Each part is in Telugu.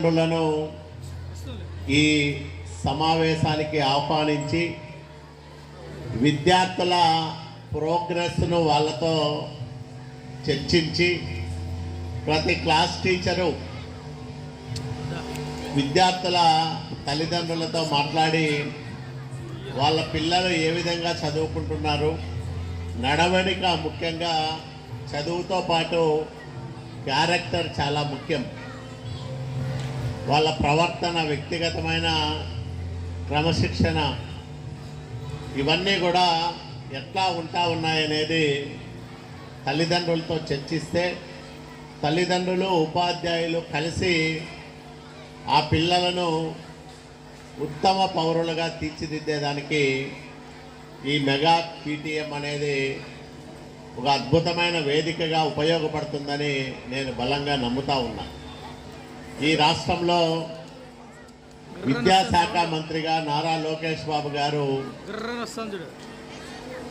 మంత్రులను ఈ సమావేశానికి ఆహ్వానించి విద్యార్థుల ప్రోగ్రెస్ను వాళ్ళతో చర్చించి ప్రతి క్లాస్ టీచరు విద్యార్థుల తల్లిదండ్రులతో మాట్లాడి వాళ్ళ పిల్లలు ఏ విధంగా చదువుకుంటున్నారు, నడవడిక ముఖ్యంగా చదువుతో పాటు క్యారెక్టర్ చాలా ముఖ్యం, వాళ్ళ ప్రవర్తన, వ్యక్తిగతమైన క్రమశిక్షణ ఇవన్నీ కూడా ఎట్లా ఉన్నాయనేది తల్లిదండ్రులతో చర్చిస్తే తల్లిదండ్రులు ఉపాధ్యాయులు కలిసి ఆ పిల్లలను ఉత్తమ పౌరులుగా తీర్చిదిద్దేదానికి ఈ మెగా పీటీఎం అనేది ఒక అద్భుతమైన వేదికగా ఉపయోగపడుతుందని నేను బలంగా నమ్ముతా ఉన్నా. ఈ రాష్ట్రంలో విద్యాశాఖ మంత్రిగా నారా లోకేష్ బాబు గారు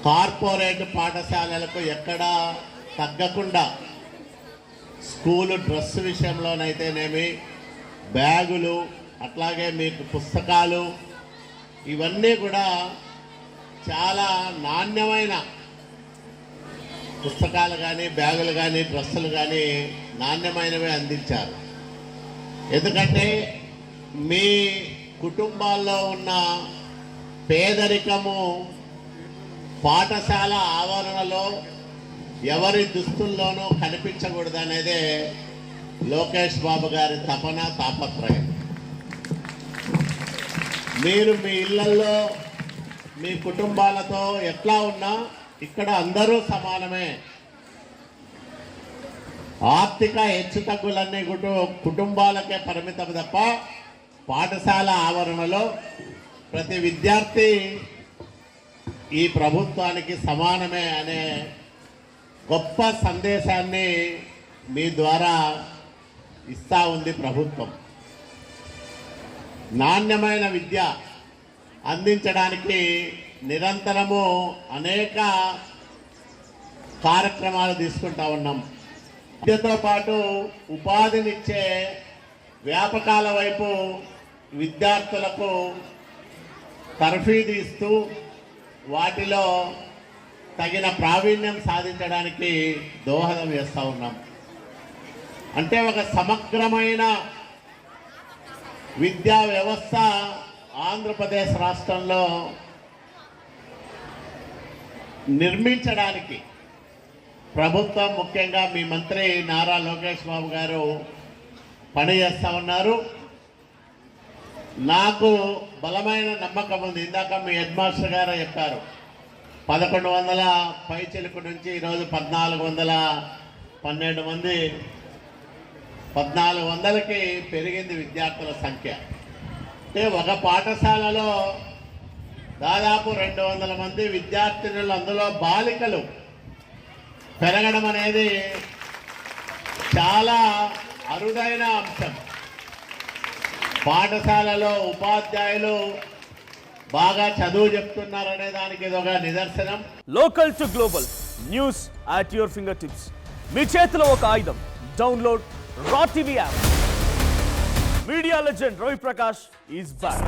కార్పొరేట్ పాఠశాలలకు ఎక్కడా తగ్గకుండా స్కూలు డ్రెస్ విషయంలోనైతేనేమి, బ్యాగులు, అట్లాగే మీకు పుస్తకాలు ఇవన్నీ కూడా చాలా నాణ్యమైన పుస్తకాలు కానీ, బ్యాగులు కానీ, డ్రెస్సులు కానీ నాణ్యమైనవి అందించారు. ఎందుకంటే మీ కుటుంబాల్లో ఉన్న పేదరికము పాఠశాల ఆవరణలో ఎవరి దుస్తుల్లోనూ కనిపించకూడదనేదే లోకేష్ బాబు గారి తపన, తాపత్రయం. మీరు మీ ఇళ్లల్లో మీ కుటుంబాలతో ఎట్లా ఉన్నా ఇక్కడ అందరూ సమానమే. ఆర్థిక హెచ్చుతగ్గులన్నీ కుటుంబాలకే పరిమితం తప్ప పాఠశాల ఆవరణలో ప్రతి విద్యార్థి ఈ ప్రభుత్వానికి సమానమే అనే గొప్ప సందేశాన్ని మీ ద్వారా ఇస్తా ఉంది ప్రభుత్వం. నాణ్యమైన విద్య అందించడానికి నిరంతరము అనేక కార్యక్రమాలు తీసుకుంటా ఉన్నాం. విద్యతో పాటు ఉపాధినిచ్చే వ్యాపకాల వైపు విద్యార్థులకు తర్ఫీదు ఇస్తూ వాటిలో తగిన ప్రావీణ్యం సాధించడానికి దోహదం చేస్తూ ఉన్నాం. అంటే ఒక సమగ్రమైన విద్యా వ్యవస్థ ఆంధ్రప్రదేశ్ రాష్ట్రంలో నిర్మించడానికి ప్రభుత్వం, ముఖ్యంగా మీ మంత్రి నారా లోకేష్ బాబు గారు పనిచేస్తూ ఉన్నారు. నాకు బలమైన నమ్మకం ఉంది. ఇందాక మీ హెడ్ మాస్టర్ గారు చెప్పారు 1100 పైచిలుకు నుంచి ఈరోజు 1412 మంది, 1400కి పెరిగింది విద్యార్థుల సంఖ్య. అంటే ఒక పాఠశాలలో దాదాపు 200 మంది విద్యార్థినులు, అందులో బాలికలు పెరగడం అనేది చాలా అరుదైన అంశం. పాఠశాలలో ఉపాధ్యాయులు బాగా చదువు చెప్తున్నారనే దానికి ఇదొక నిదర్శనం. Local to global news at your finger tips. మీ చేతిలో ఒక ఆయుధం. Download Raw TV app. Media legend Ravi Prakash is back.